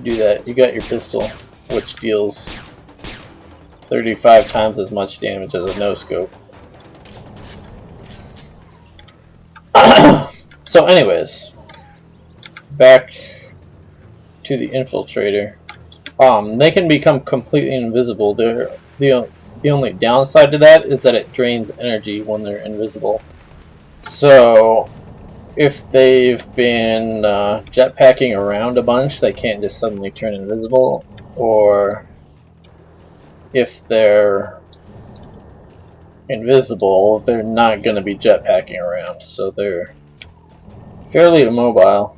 do that, you got your pistol, which deals 35 times as much damage as a no-scope. So anyways, back to the infiltrator. They can become completely invisible. The only downside to that is that it drains energy when they're invisible. So if they've been jetpacking around a bunch, they can't just suddenly turn invisible, or if they're invisible, they're not going to be jetpacking around, so they're fairly immobile.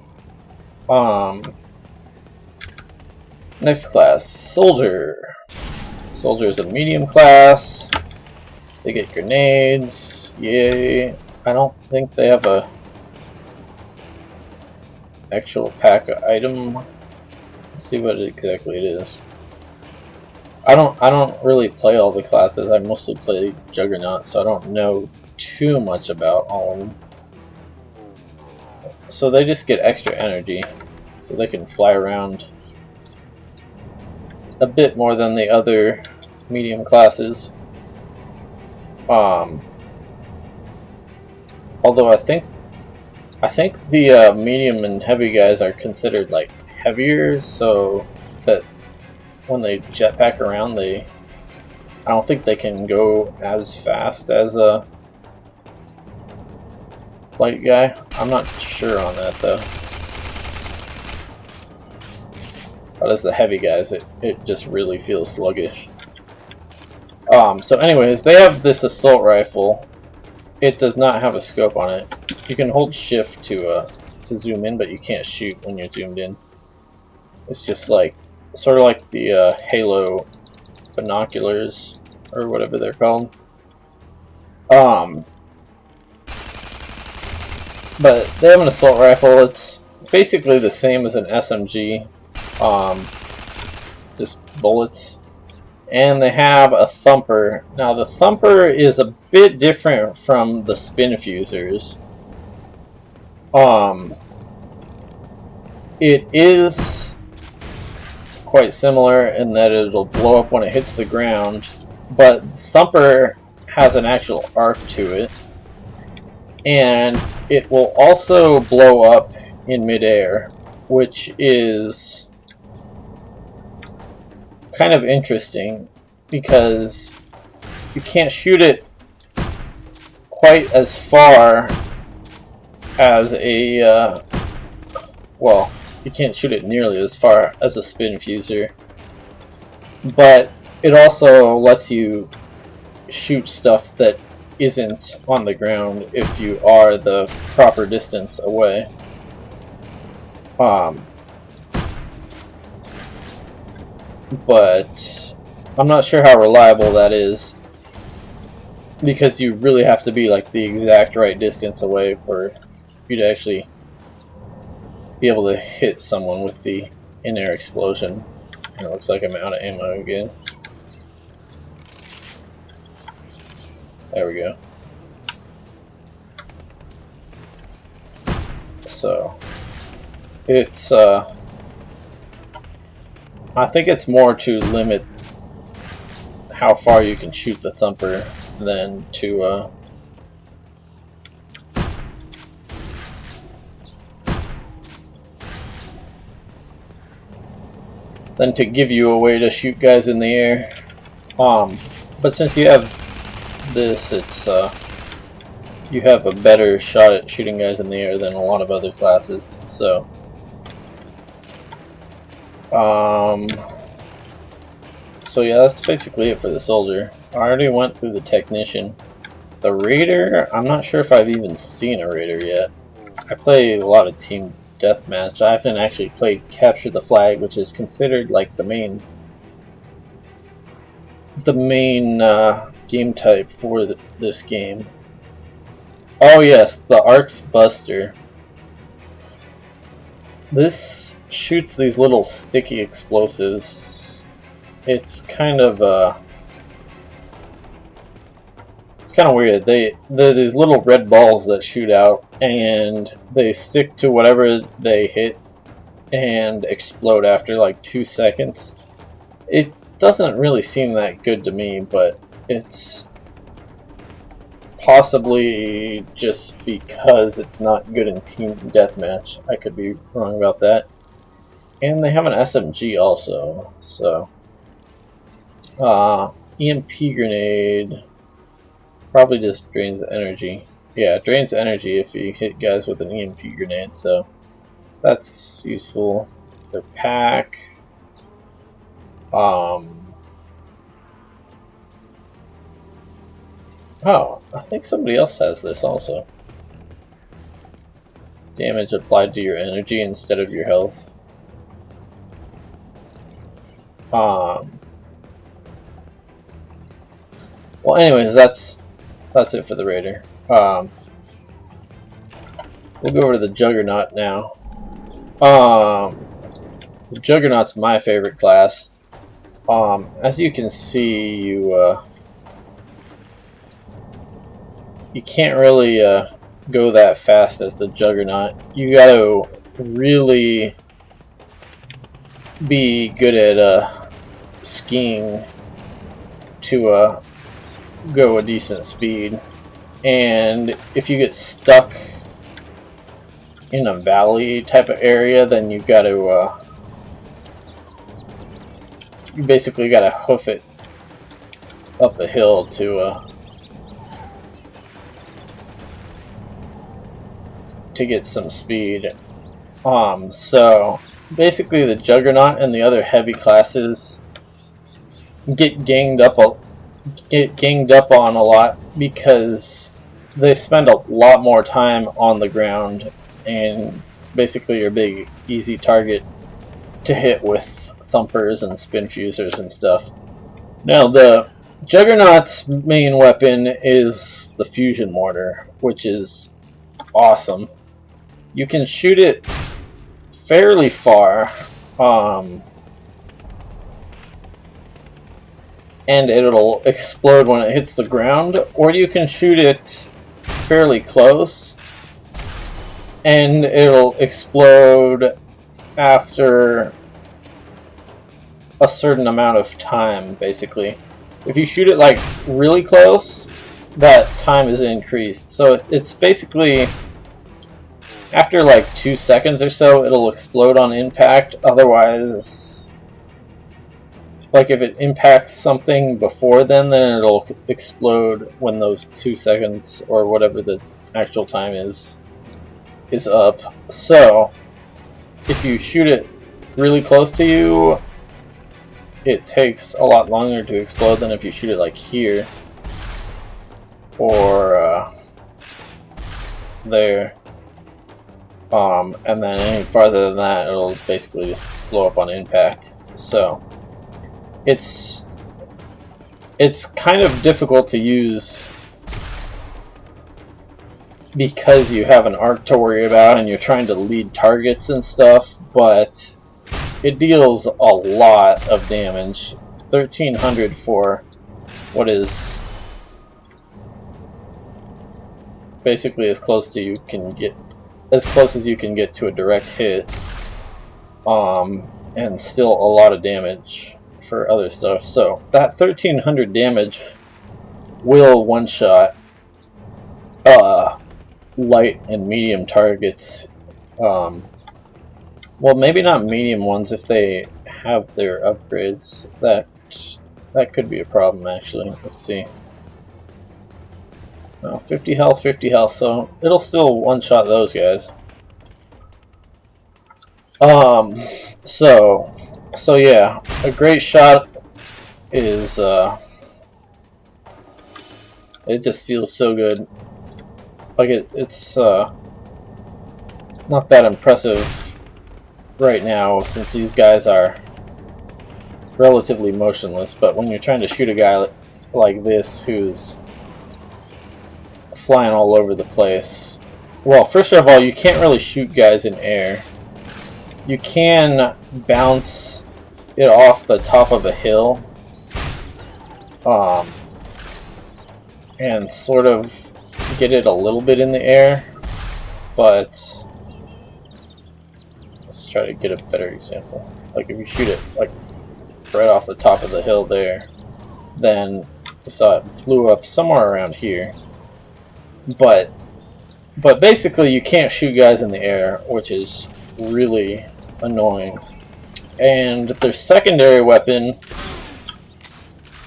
Next class, Soldier. Soldier is a medium class. They get grenades. Yay. I don't think they have a actual pack item. Let's see what exactly it is. I don't really play all the classes. I mostly play Juggernaut, so I don't know too much about all of them. So they just get extra energy, so they can fly around a bit more than the other medium classes. Although I think the medium and heavy guys are considered like heavier, so that when they jetpack around, I don't think they can go as fast as a light guy. I'm not sure on that though. But as the heavy guys, it just really feels sluggish. So anyways, they have this assault rifle. It does not have a scope on it. You can hold shift to zoom in, but you can't shoot when you're zoomed in. It's just like sort of like the Halo binoculars or whatever they're called. But they have an assault rifle. It's basically the same as an SMG, just bullets. And they have a thumper. Now the thumper is a bit different from the spin fusers. It is quite similar in that it'll blow up when it hits the ground, but thumper has an actual arc to it, and it will also blow up in midair, which is kind of interesting because you can't shoot it quite as far as a well, you can't shoot it nearly as far as a spin fuser, but it also lets you shoot stuff that isn't on the ground if you are the proper distance away. But I'm not sure how reliable that is, because you really have to be like the exact right distance away for you to actually be able to hit someone with the in-air explosion. And it looks like I'm out of ammo again. There we go. So it's I think it's more to limit how far you can shoot the thumper than to give you a way to shoot guys in the air. But since you have this, it's you have a better shot at shooting guys in the air than a lot of other classes. So so yeah, that's basically it for the soldier. I already went through the technician. The raider, I'm not sure if I've even seen a raider yet. I play a lot of team deathmatch. I haven't actually played capture the flag, which is considered like the main game type for this game. Oh yes, the Arcs Buster. This shoots these little sticky explosives. It's kind of weird. They're these little red balls that shoot out, and they stick to whatever they hit, and explode after like 2 seconds. It doesn't really seem that good to me, but it's possibly just because it's not good in team deathmatch. I could be wrong about that. And they have an SMG also, so EMP grenade probably just drains energy. Yeah, it drains energy if you hit guys with an EMP grenade, so that's useful. Their pack. Oh, I think somebody else has this also. Damage applied to your energy instead of your health. Well, anyways, that's it for the Raider. We'll go over to the Juggernaut now. The Juggernaut's my favorite class. As you can see, you can't really go that fast as the Juggernaut. You gotta really be good at skiing to go a decent speed. And if you get stuck in a valley type of area, then you gotta you basically gotta hoof it up a hill to get some speed. So basically the Juggernaut and the other heavy classes get ganged up on a lot because they spend a lot more time on the ground and basically are a big easy target to hit with thumpers and spin fusers and stuff. Now the Juggernaut's main weapon is the fusion mortar, which is awesome. You can shoot it fairly far, and it'll explode when it hits the ground, or you can shoot it fairly close and it'll explode after a certain amount of time. Basically, if you shoot it like really close, that time is increased, so it's basically after like 2 seconds or so it'll explode on impact. Otherwise, like if it impacts something before then it'll explode when those 2 seconds or whatever the actual time is up. So if you shoot it really close to you, it takes a lot longer to explode than if you shoot it like here or there. And then any farther than that, it'll basically just blow up on impact. So it's kind of difficult to use because you have an arc to worry about and you're trying to lead targets and stuff, but it deals a lot of damage. 1300 for what is basically as close as you can get to a direct hit, and still a lot of damage for other stuff. So that 1300 damage will one-shot light and medium targets. Well, maybe not medium ones if they have their upgrades. That could be a problem actually. Let's see. 50 health, 50 health, so it'll still one-shot those guys. So yeah, a great shot is, it just feels so good. Like it's not that impressive right now since these guys are relatively motionless, but when you're trying to shoot a guy like this who's flying all over the place, well, first of all, you can't really shoot guys in air. You can bounce it off the top of a hill, and sort of get it a little bit in the air, but let's try to get a better example. Like if you shoot it like right off the top of the hill there, then you saw it blew up somewhere around here. But basically you can't shoot guys in the air, which is really annoying. And their secondary weapon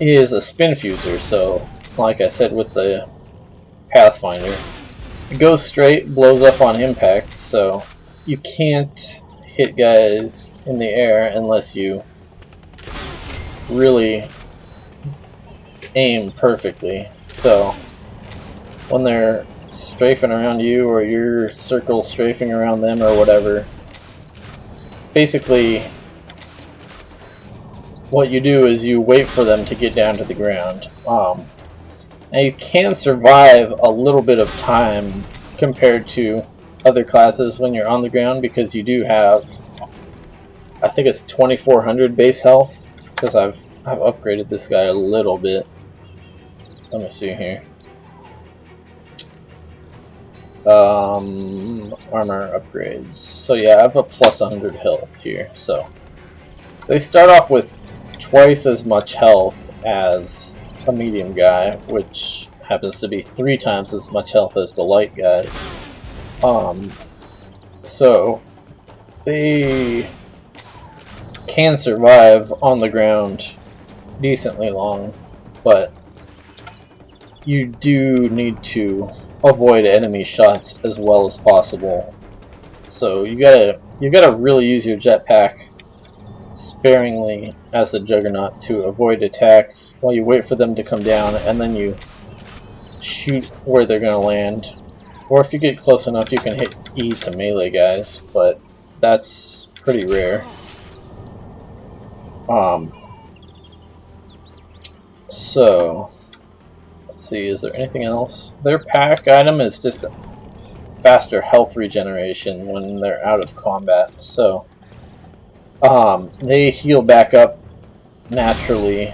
is a spin fuser, so like I said with the Pathfinder, it goes straight, blows up on impact, so you can't hit guys in the air unless you really aim perfectly. So when they're strafing around you or your circle strafing around them or whatever, basically what you do is you wait for them to get down to the ground. Now you can survive a little bit of time compared to other classes when you're on the ground, because you do have, I think it's 2400 base health, because I've upgraded this guy a little bit. Let me see here. Armor upgrades. So yeah, I have a plus 100 health here. So they start off with twice as much health as a medium guy, which happens to be 3 times as much health as the light guys. So they can survive on the ground decently long, but you do need to avoid enemy shots as well as possible. So you gotta really use your jetpack sparingly as the Juggernaut to avoid attacks while you wait for them to come down, and then you shoot where they're gonna land. Or if you get close enough, you can hit E to melee guys, but that's pretty rare. So let's see, is there anything else? Their pack item is just faster health regeneration when they're out of combat. So they heal back up naturally